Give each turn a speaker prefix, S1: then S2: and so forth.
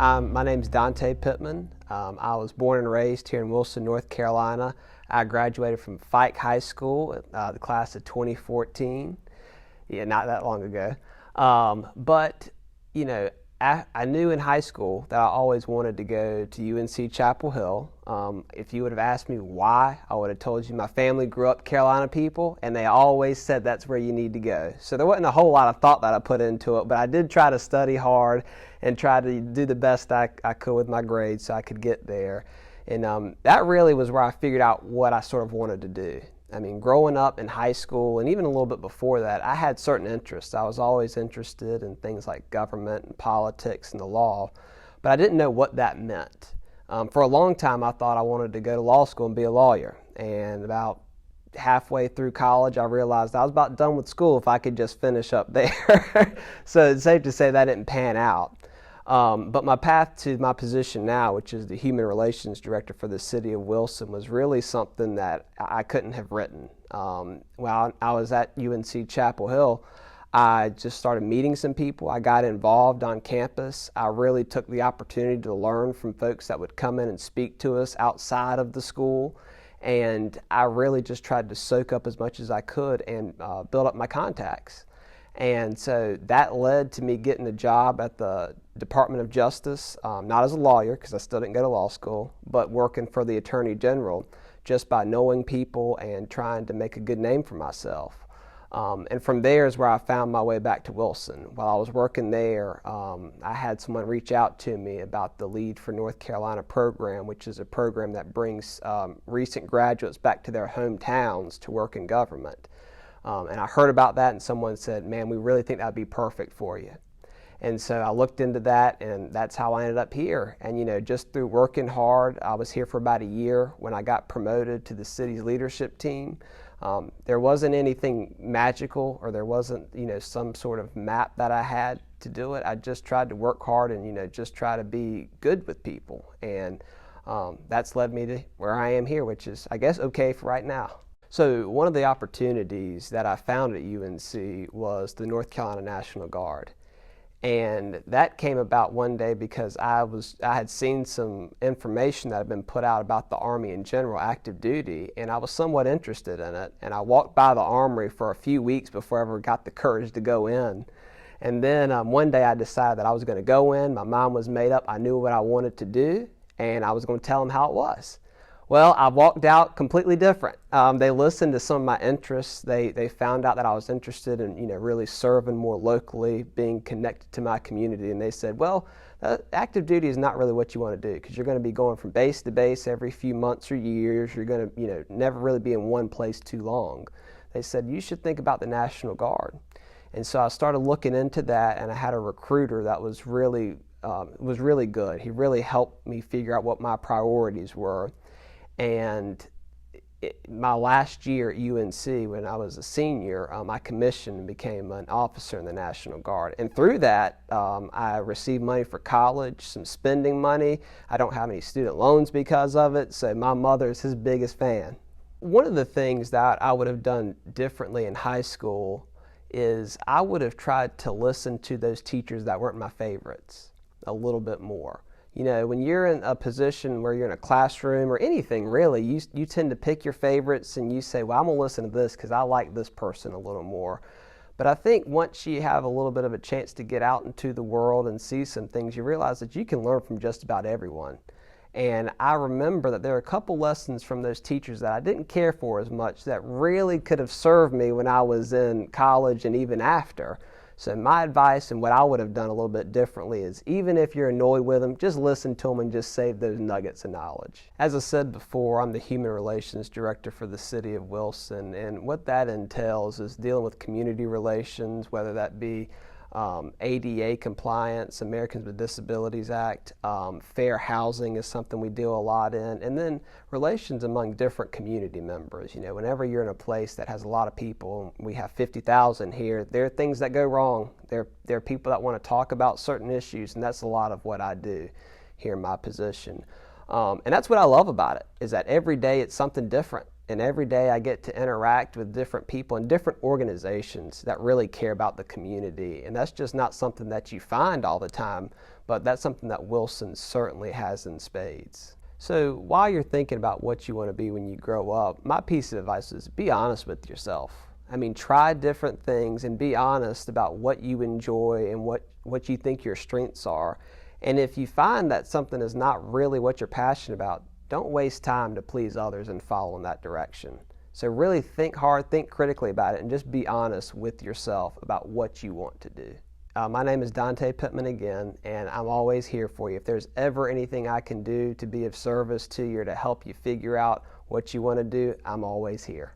S1: My name's Dante Pittman. I was born and raised here in Wilson, North Carolina. I graduated from Fike High School, the class of 2014. Yeah, not that long ago. But, you know, I knew in high school that I always wanted to go to UNC Chapel Hill. If you would have asked me why, I would have told you my family grew up Carolina people, and they always said that's where you need to go. So there wasn't a whole lot of thought that I put into it, but I did try to study hard and try to do the best I could with my grades so I could get there. And that really was where I figured out what I sort of wanted to do. I mean, growing up in high school and even a little bit before that, I had certain interests. I was always interested in things like government and politics and the law, but I didn't know what that meant. For a long time, I thought I wanted to go to law school and be a lawyer. And about halfway through college, I realized I was about done with school if I could just finish up there. So it's safe to say that didn't pan out. But my path to my position now, which is the Human Relations Director for the City of Wilson, was really something that I couldn't have written. While I was at UNC Chapel Hill, I just started meeting some people. I got involved on campus. I really took the opportunity to learn from folks that would come in and speak to us outside of the school. And I really just tried to soak up as much as I could and build up my contacts. And so that led to me getting a job at the Department of Justice, not as a lawyer because I still didn't go to law school, but working for the Attorney General just by knowing people and trying to make a good name for myself. And from there is where I found my way back to Wilson. While I was working there, I had someone reach out to me about the Lead for North Carolina program, which is a program that brings recent graduates back to their hometowns to work in government. And I heard about that and someone said, man, we really think that would be perfect for you. And so I looked into that and that's how I ended up here. And you know, just through working hard, I was here for about a year when I got promoted to the city's leadership team. There wasn't anything magical or there wasn't, you know, some sort of map that I had to do it. I just tried to work hard and, you know, just try to be good with people. And that's led me to where I am here, which is, I guess, okay for right now. So one of the opportunities that I found at UNC was the North Carolina National Guard. And that came about one day because I had seen some information that had been put out about the Army in general, active duty, and I was somewhat interested in it. And I walked by the Armory for a few weeks before I ever got the courage to go in. And then one day I decided that I was going to go in. My mind was made up. I knew what I wanted to do, and I was going to tell them how it was. Well, I walked out completely different. They listened to some of my interests. They found out that I was interested in, you know, really serving more locally, being connected to my community, and they said, well, active duty is not really what you want to do because you're going to be going from base to base every few months or years. You're going to, you know, never really be in one place too long. They said, you should think about the National Guard. And so I started looking into that, and I had a recruiter that was really good. He really helped me figure out what my priorities were. And my last year at UNC, when I was a senior, I commissioned and became an officer in the National Guard. And through that, I received money for college, some spending money. I don't have any student loans because of it, so my mother is his biggest fan. One of the things that I would have done differently in high school is I would have tried to listen to those teachers that weren't my favorites a little bit more. You know, when you're in a position where you're in a classroom or anything really, you tend to pick your favorites and you say, well, I'm going to listen to this because I like this person a little more. But I think once you have a little bit of a chance to get out into the world and see some things, you realize that you can learn from just about everyone. And I remember that there are a couple lessons from those teachers that I didn't care for as much that really could have served me when I was in college and even after. So my advice and what I would have done a little bit differently is even if you're annoyed with them, just listen to them and just save those nuggets of knowledge. As I said before, I'm the Human Relations Director for the City of Wilson, and what that entails is dealing with community relations, whether that be ADA compliance, Americans with Disabilities Act, fair housing is something we deal a lot in, and then relations among different community members. You know, whenever you're in a place that has a lot of people, we have 50,000 here, there are things that go wrong. There are people that want to talk about certain issues, and that's a lot of what I do here in my position. And that's what I love about it, is that every day it's something different. And every day I get to interact with different people and different organizations that really care about the community. And that's just not something that you find all the time, but that's something that Wilson certainly has in spades. So while you're thinking about what you want to be when you grow up, my piece of advice is be honest with yourself. I mean, try different things and be honest about what you enjoy and what you think your strengths are. And if you find that something is not really what you're passionate about, don't waste time to please others and follow in that direction. So really think hard, think critically about it, and just be honest with yourself about what you want to do. My name is Dante Pittman again, and I'm always here for you. If there's ever anything I can do to be of service to you or to help you figure out what you want to do, I'm always here.